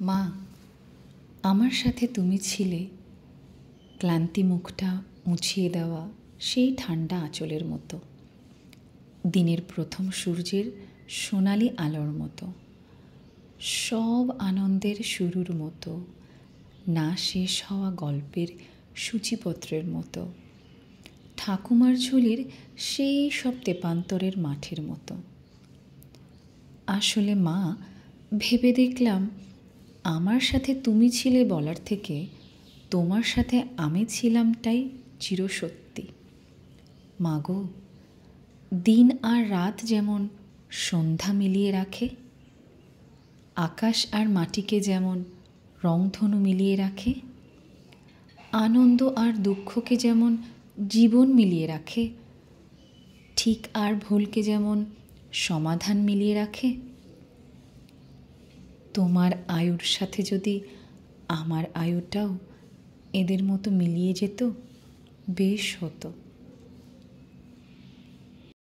মা, আমার সাথে তুমি ছিলে ক্লান্তি মুখটা মুছিয়ে দেওয়া সেই ঠান্ডা আঁচলের মতো, দিনের প্রথম সূর্যের সোনালি আলোর মতো, সব আনন্দের শুরুর মতো, না শেষ হওয়া গল্পের সূচিপত্রের মতো, ঠাকুমার ঝুলির সেই সব তেপান্তরের মাঠের মতো। আসলে মা, ভেবে দেখলাম আমার সাথে তুমি ছিলে বলার থেকে তোমার সাথে আমি ছিলামটাই চিরসত্যি। মাগো, দিন আর রাত যেমন সন্ধ্যা মিলিয়ে রাখে, আকাশ আর মাটিকে যেমন রংধনু মিলিয়ে রাখে, আনন্দ আর দুঃখকে যেমন জীবন মিলিয়ে রাখে, ঠিক আর ভুলকে যেমন সমাধান মিলিয়ে রাখে, তোমার আয়ুর সাথে যদি আমার আয়ুটাও এদের মতো মিলিয়ে যেত বেশ হতো।